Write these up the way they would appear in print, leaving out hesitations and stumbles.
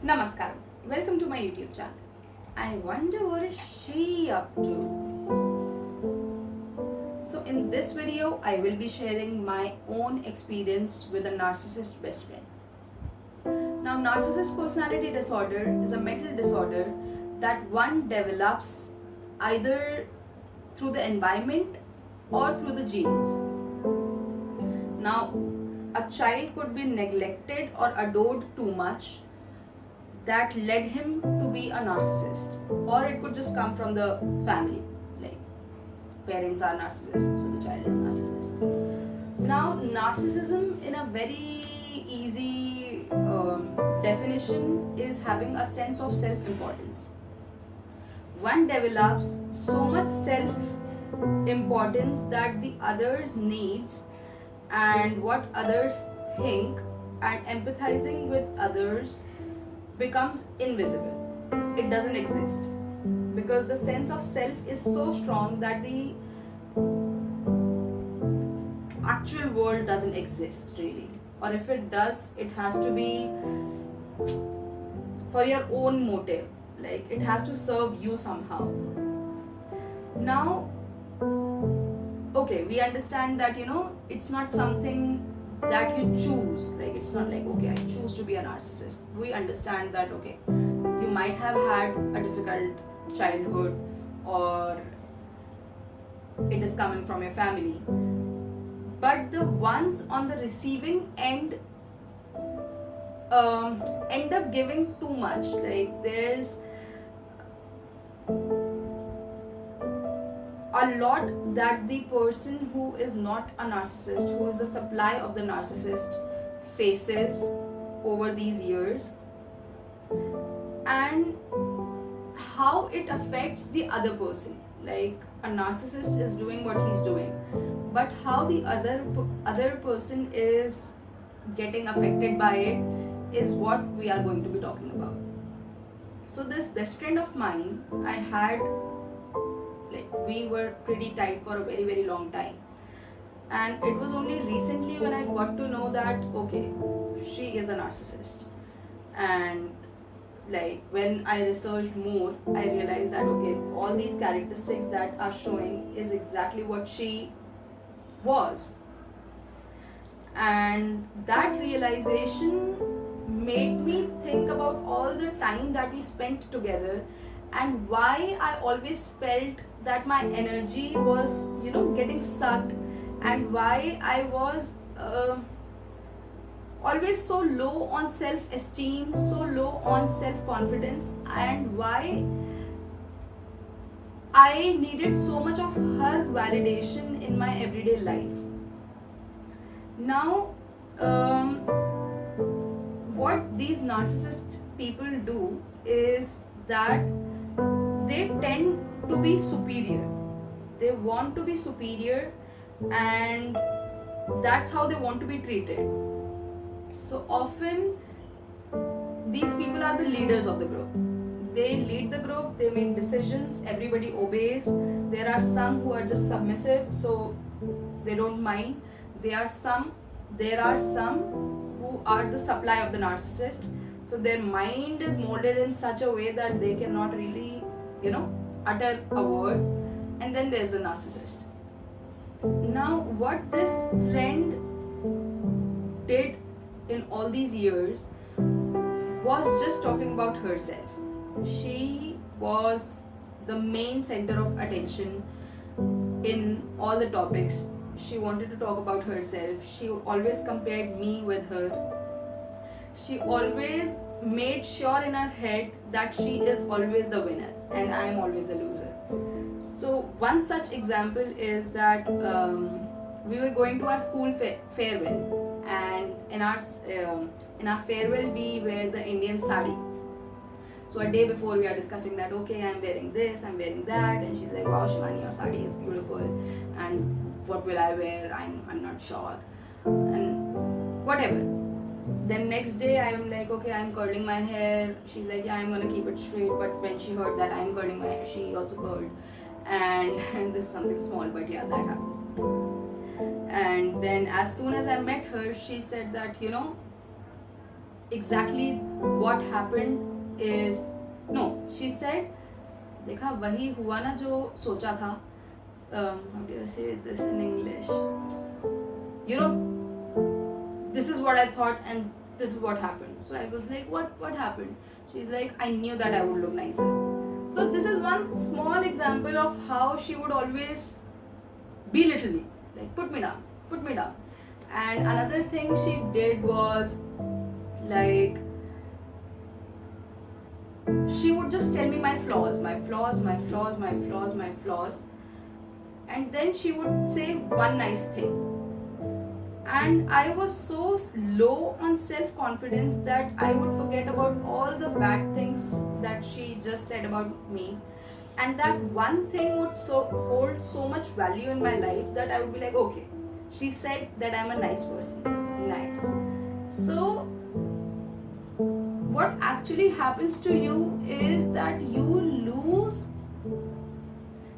Namaskaram. Welcome to my YouTube channel. I wonder what is she up to? So in this video, I will be sharing my own experience with a narcissist best friend. Now, narcissist personality disorder is a mental disorder that one develops either through the environment or through the genes. Now, a child could be neglected or adored too much that led him to be a narcissist, or it could just come from the family, like parents are narcissists, so the child is narcissist. Now, narcissism in a very easy definition is having a sense of self-importance. One develops so much self-importance that the others needs and what others think and empathizing with others becomes invisible. It doesn't exist because the sense of self is so strong that the actual world doesn't exist really, or if it does, it has to be for your own motive, like it has to serve you somehow. Now, okay, we understand that it's not something that you choose, like it's not like okay, I choose to be a narcissist. We understand that okay, you might have had a difficult childhood or it is coming from your family, but the ones on the receiving end end up giving too much. Like there's a lot that the person who is not a narcissist, who is a supply of the narcissist, faces over these years, and how it affects the other person. Like a narcissist is doing what he's doing, but how the other person is getting affected by it is what we are going to be talking about. So this best friend of mine, I had, like we were pretty tight for a very very long time, and it was only recently when I got to know that okay, she is a narcissist. And like when I researched more, I realized that okay, all these characteristics that are showing is exactly what she was. And that realization made me think about all the time that we spent together and why I always felt that my energy was getting sucked, and why I was always so low on self-esteem, so low on self-confidence, and why I needed so much of her validation in my everyday life. Now, what these narcissist people do is that they tend to be superior. They want to be superior, and that's how they want to be treated. So often, these people are the leaders of the group. They lead the group, they make decisions, everybody obeys. There are some who are just submissive, so they don't mind. There are some who are the supply of the narcissist, so their mind is molded in such a way that they cannot really utter a word. And then there's the narcissist. Now what this friend did in all these years was just talking about herself. She was the main center of attention in all the topics. She wanted to talk about herself. She always compared me with her. She always made sure in her head that she is always the winner and I am always the loser. So one such example is that we were going to our school farewell, and in our farewell we wear the Indian sari. So a day before we are discussing that okay, I'm wearing this, I'm wearing that, and she's like, wow Shivani, your sari is beautiful, and what will I wear? I'm not sure, and whatever. Then next day I'm like okay, I'm curling my hair. She's like yeah, I'm gonna keep it straight. But when she heard that I'm curling my hair, she also curled, and this is something small, but yeah, that happened. And then as soon as I met her, she said that exactly what happened is, no, she said, देखा वही हुआ ना जो सोचा था. How do I say this in English? You know, this is what I thought and this is what happened. So I was like, what happened? She's like, I knew that I would look nicer. So this is one small example of how she would always belittle me, like put me down, put me down. And another thing she did was, like, she would just tell me my flaws, my flaws, my flaws, my flaws, my flaws, and then she would say one nice thing. And I was so low on self-confidence that I would forget about all the bad things that she just said about me. And that one thing would hold so much value in my life that I would be like, okay, she said that I'm a nice person. Nice. So what actually happens to you is that you lose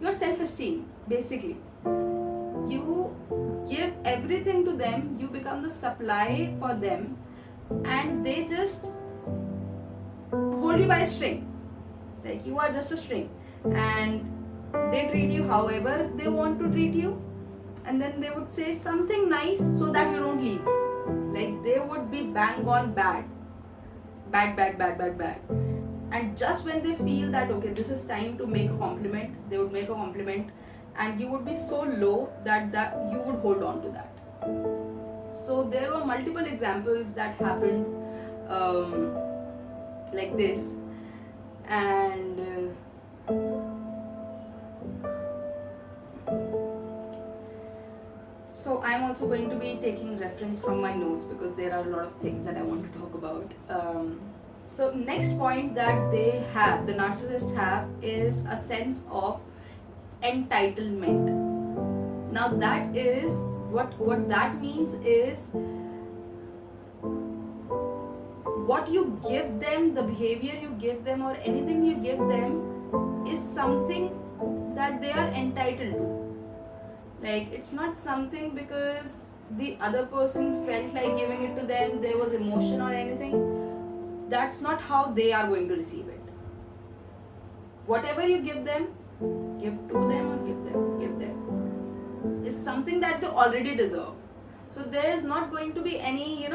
your self-esteem, basically. You give everything to them, you become the supply for them, and they just hold you by a string. Like you are just a string, and they treat you however they want to treat you, and then they would say something nice so that you don't leave. Like they would be bang on bad. And just when they feel that okay, this is time to make a compliment, they would make a compliment, and you would be so low that you would hold on to that. So there were multiple examples that happened like this, and so I'm also going to be taking reference from my notes because there are a lot of things that I want to talk about. So next point that they have, the narcissists have, is a sense of entitlement. Now that is what that means is what you give them, the behavior you give them or anything you give them is something that they are entitled to. Like it's not something because the other person felt like giving it to them, there was emotion or anything. That's not how they are going to receive it. Whatever you give them, give to them or give them is something that they already deserve. So there is not going to be any,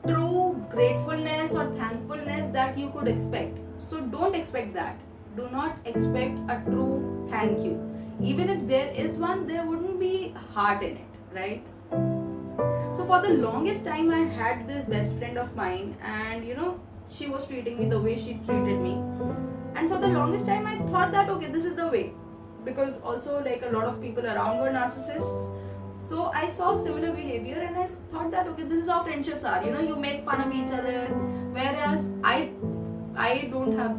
true gratefulness or thankfulness that you could expect. So don't expect that. Do not expect a true thank you. Even if there is one, there wouldn't be heart in it, right? So for the longest time I had this best friend of mine, and she was treating me the way she treated me. And for the longest time I thought that okay, this is the way, because also like a lot of people around were narcissists. So I saw similar behavior and I thought that okay, this is how friendships are. You make fun of each other, whereas I don't have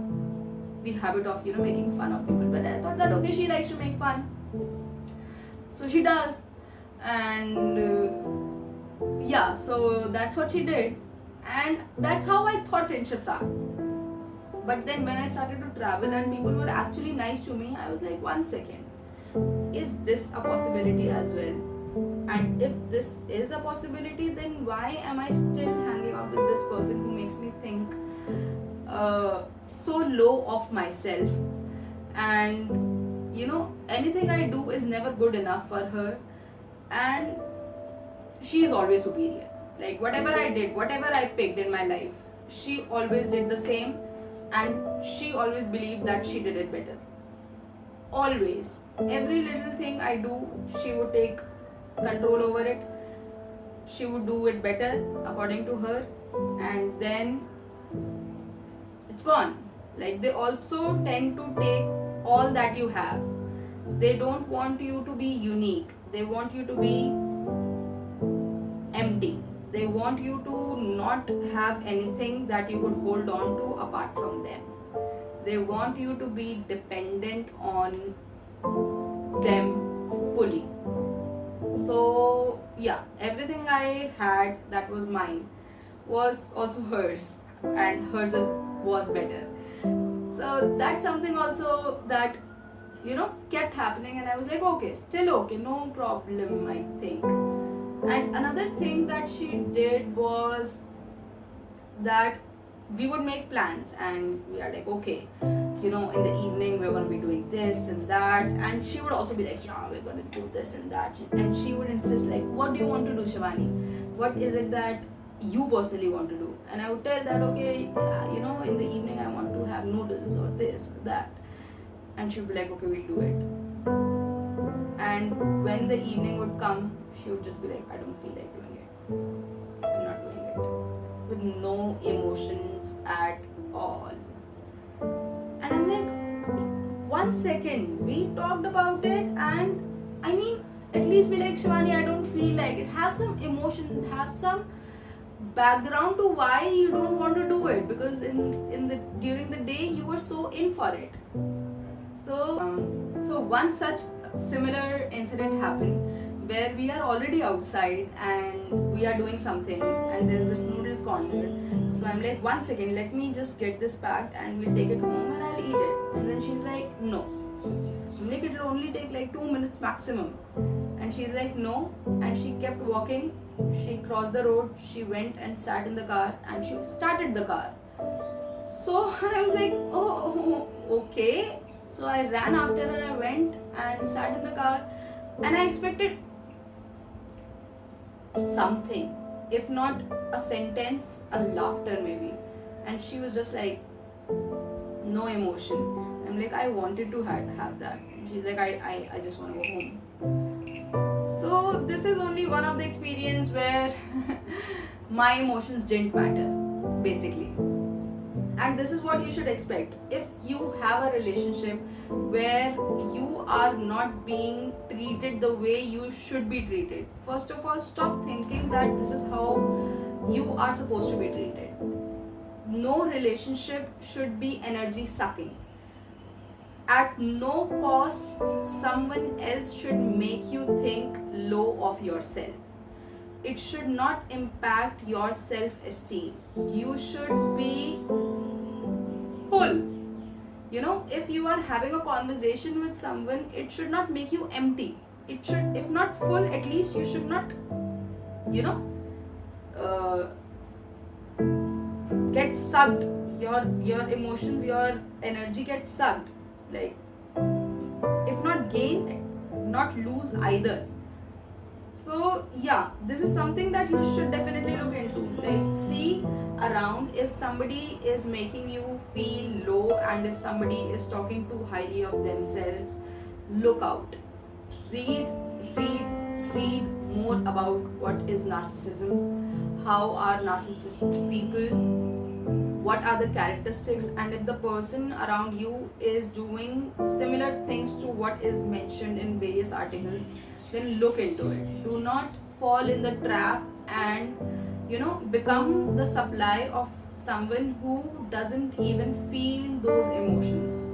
the habit of making fun of people, but I thought that okay, she likes to make fun, so she does. And yeah, so that's what she did, and that's how I thought friendships are. But then when I started to travel and people were actually nice to me, I was like, one second, is this a possibility as well? And if this is a possibility, then why am I still hanging out with this person who makes me think so low of myself? And anything I do is never good enough for her, and she is always superior. Like whatever I did, whatever I picked in my life, she always did the same, and she always believed that she did it better. Always. Every little thing I do, she would take control over it. She would do it better according to her, and then it's gone. Like they also tend to take all that you have. They don't want you to be unique. They want you to be empty. They want you to not have anything that you could hold on to apart from them. They want you to be dependent on them fully. So yeah, everything I had that was mine was also hers, and hers was better. So that's something also that kept happening, and I was like, okay, still okay, no problem, I think. And another thing that she did was that we would make plans and we are like, okay, you know, in the evening we're going to be doing this and that, and she would also be like, yeah, we're going to do this and that, and she would insist like, what do you want to do, Shivani? What is it that you personally want to do? And I would tell that, okay, yeah, you know, in the evening I want to have noodles or this or that, and she would be like, okay, we'll do it. And when the evening would come, she would just be like, I don't feel like doing it, I'm not doing it, with no emotions at all. And I'm like, 1 second, we talked about it, and I mean, at least be like, Shivani, I don't feel like it. Have some emotion, have some background to why you don't want to do it, because in the during the day you were so in for it. So one such similar incident happened where we are already outside and we are doing something and there's this noodles corner. So I'm like, 1 second, let me just get this packed and we'll take it home and I'll eat it. And then she's like, no. I'm like, it'll only take like 2 minutes maximum. And she's like, no. And she kept walking. She crossed the road. She went and sat in the car and she started the car. So I was like, oh, okay. So I ran after her. I went and sat in the car and I expected something, if not a sentence, a laughter maybe. And she was just like, no emotion. I'm like, I wanted to have that. She's like, I just want to go home. So this is only one of the experience where my emotions didn't matter, basically. And this is what you should expect if you have a relationship where you are not being treated the way you should be treated. First of all, stop thinking that this is how you are supposed to be treated. No relationship should be energy sucking. At no cost, someone else should make you think low of yourself. It should not impact your self-esteem. You should be full. You know, if you are having a conversation with someone, it should not make you empty. It should, if not full, at least you should not, you know, get sucked. Your emotions, your energy gets sucked. Like, if not gain, not lose either. So yeah, this is something that you should definitely look into. Like, see around if somebody is making you feel low and if somebody is talking too highly of themselves, look out. Read more about what is narcissism, how are narcissist people, what are the characteristics, and if the person around you is doing similar things to what is mentioned in various articles, then look into it. Do not fall in the trap and, you know, become the supply of someone who doesn't even feel those emotions.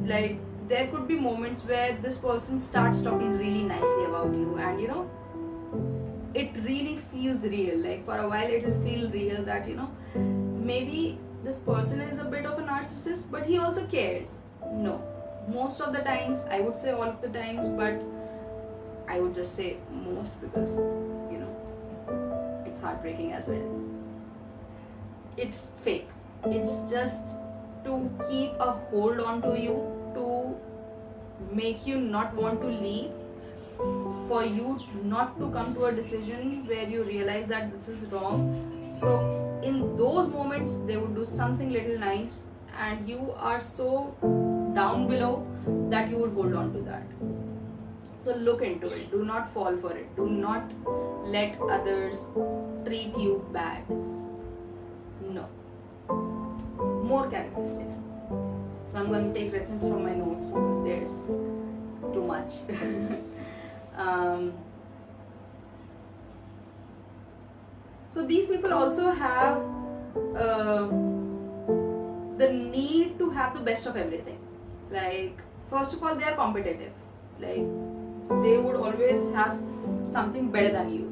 Like, there could be moments where this person starts talking really nicely about you and, you know, it really feels real. Like, for a while it will feel real that, you know, maybe this person is a bit of a narcissist, but he also cares. No, most of the times, I would say all of the times, but I would just say most because, you know, it's heartbreaking as well. It's fake. It's just to keep a hold on to you, to make you not want to leave, for you not to come to a decision where you realize that this is wrong. So in those moments, they would do something little nice and you are so down below that you would hold on to that. So look into it. Do not fall for it. Do not let others treat you bad. No. More characteristics. So I'm going to take reference from my notes because there's too much. So these people also have the need to have the best of everything. Like, first of all, they are competitive. Like, they would always have something better than you.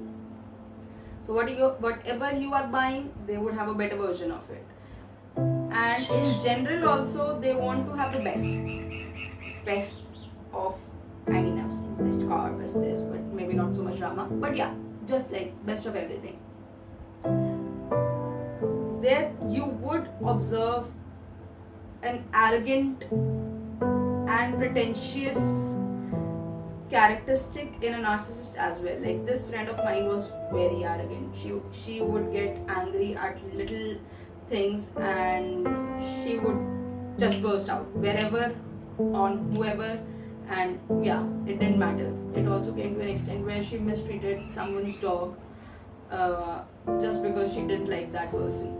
So whatever you are buying, they would have a better version of it. And in general also, they want to have the best of, I mean, best car, best this, but maybe not so much drama. But yeah, just like best of everything. there you would observe an arrogant and pretentious characteristic in a narcissist as well. Like this friend of mine was very arrogant. She would get angry at little things and she would just burst out wherever, on whoever, and yeah, it didn't matter. It also came to an extent where she mistreated someone's dog just because she didn't like that person.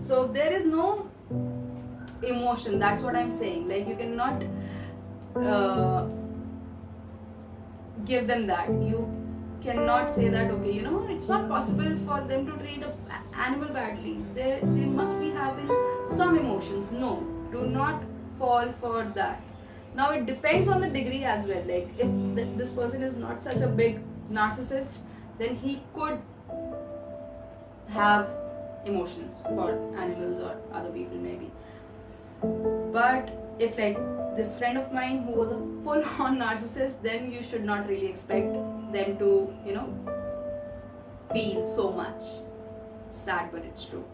So there is no emotion, that's what I'm saying. Like you cannot give them that. You cannot say that, okay, you know, it's not possible for them to treat an animal badly. They must be having some emotions. No, do not fall for that. Now it depends on the degree as well. Like if this person is not such a big narcissist, then he could have emotions for animals or other people maybe. But if like this friend of mine who was a full-on narcissist, then you should not really expect them to, you know, feel so much. It's sad, but it's true.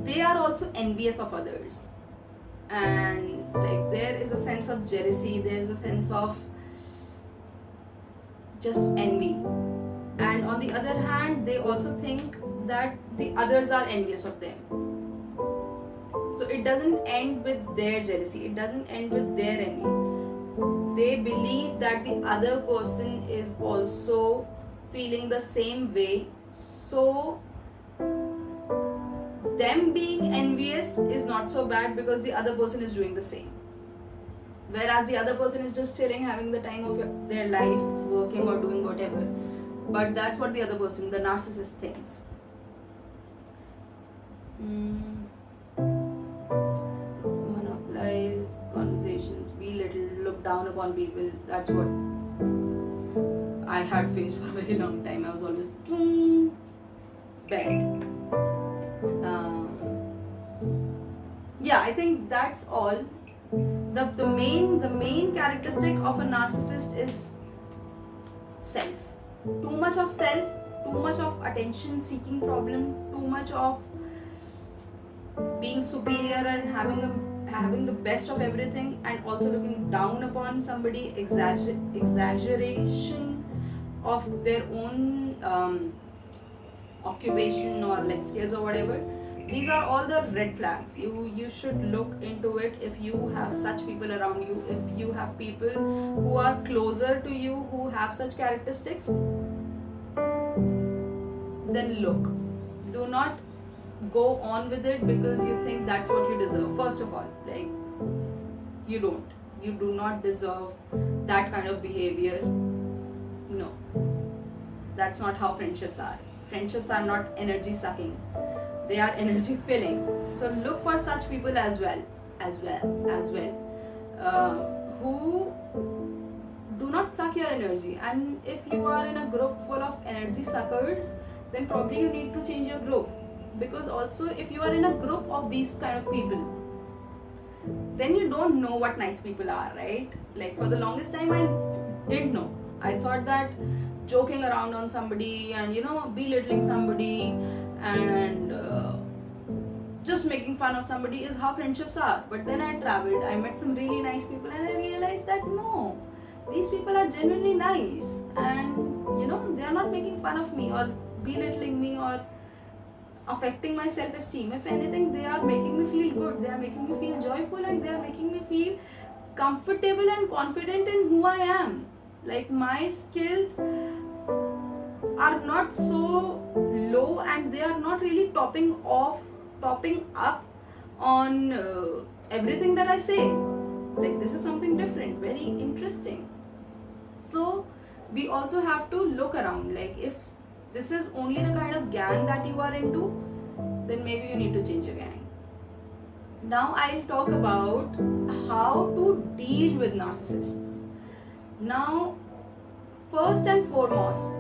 They are also envious of others, and like there is a sense of jealousy, there is a sense of just envy, and on the other hand they also think that the others are envious of them. So it doesn't end with their jealousy, it doesn't end with their envy. They believe that the other person is also feeling the same way, so them being envious is not so bad because the other person is doing the same. Whereas the other person is just chilling, having the time of their life, working or doing whatever. But that's what the other person, the narcissist, thinks. Monopolize conversations, belittle, look down upon people. That's what I had faced for a very long time. I was always bent. Yeah, I think that's all. The main characteristic of a narcissist is self. Too much of self, too much of attention seeking problem, too much of being superior and having the best of everything, and also looking down upon somebody, exaggeration of their own occupation or like skills or whatever. These are all the red flags. You should look into it. If you have such people around you, if you have people who are closer to you who have such characteristics, then look. Do not go on with it because you think that's what you deserve. First of all, like, you don't. You do not deserve that kind of behavior. No. That's not how friendships are. Friendships are not energy sucking. They are energy filling. So look for such people as well, who do not suck your energy. And if you are in a group full of energy suckers, then probably you need to change your group. Because also if you are in a group of these kind of people, then you don't know what nice people are, right? Like for the longest time I didn't know. I thought that joking around on somebody and, you know, belittling somebody and just making fun of somebody is how friendships are. But then I traveled, I met some really nice people, and I realized that no, these people are genuinely nice, and you know, they are not making fun of me or belittling me or affecting my self-esteem. If anything, they are making me feel good, they are making me feel joyful, and they are making me feel comfortable and confident in who I am. Like my skills are not so low, and they are not really topping up on everything that I say. Like this is something different, very interesting. So we also have to look around. Like if this is only the kind of gang that you are into, then maybe you need to change your gang. Now I'll talk about how to deal with narcissists. Now, first and foremost,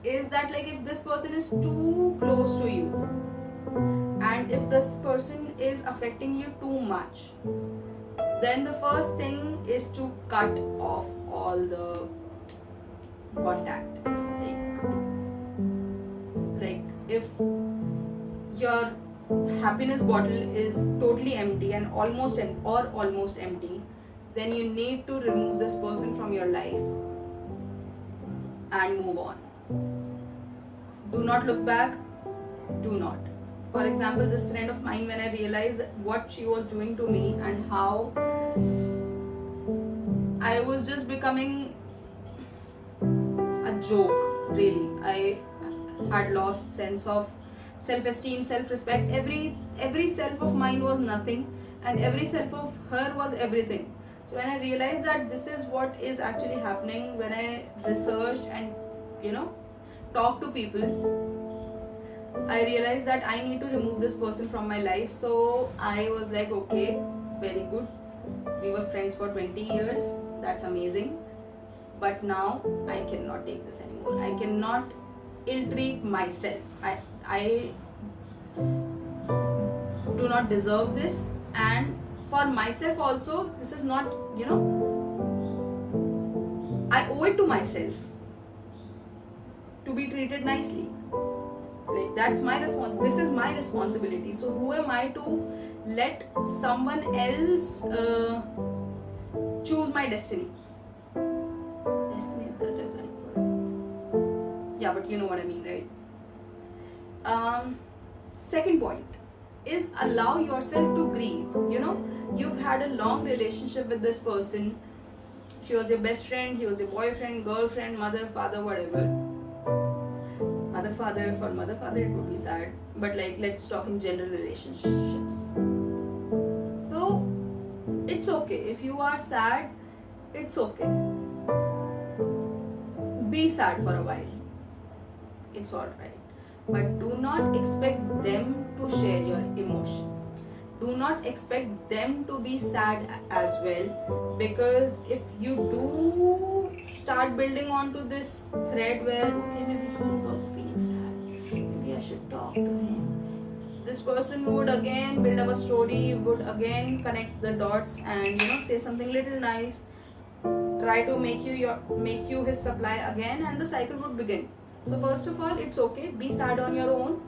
is that like if this person is too close to you, and if this person is affecting you too much, then the first thing is to cut off all the contact. Like if your happiness bottle is totally empty and almost empty, then you need to remove this person from your life and move on. Do not look back. Do not. For example, this friend of mine, when I realized what she was doing to me and how I was just becoming a joke, really. I had lost sense of self-esteem, self-respect. Every self of mine was nothing, and every self of her was everything. So when I realized that this is what is actually happening, when I researched and talked to people, I realized that I need to remove this person from my life. So I was like, okay, very good. We were friends for 20 years. That's amazing. But now I cannot take this anymore. I cannot ill-treat myself. I do not deserve this. And for myself also, this is not, I owe it to myself to be treated nicely. Like that's my this is my responsibility. So who am I to let someone else choose my destiny? Destiny is the right word. Yeah, but you know what I mean, right? Second point is allow yourself to grieve. You've had a long relationship with this person. She was your best friend, he was your boyfriend, girlfriend, mother, father, whatever. For mother father it would be sad, but like let's talk in general relationships. So it's okay if you are sad. It's okay, be sad for a while, it's alright, but do not expect them to share your emotion. Do not expect them to be sad as well, because if you do start building onto this thread where okay, maybe he's also feeling sad, maybe I should talk to him, this person would again build up a story, would again connect the dots and say something little nice, try to make you his supply again, and the cycle would begin. So first of all, it's okay, be sad on your own,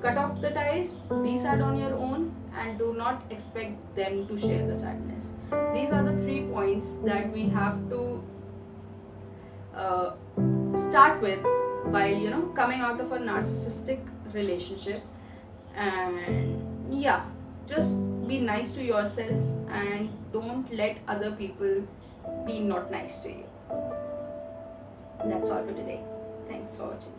cut off the ties, be sad on your own, and do not expect them to share the sadness. These are the 3 points that we have to start with while coming out of a narcissistic relationship. And yeah, just be nice to yourself and don't let other people be not nice to you. That's all for today. Thanks for watching.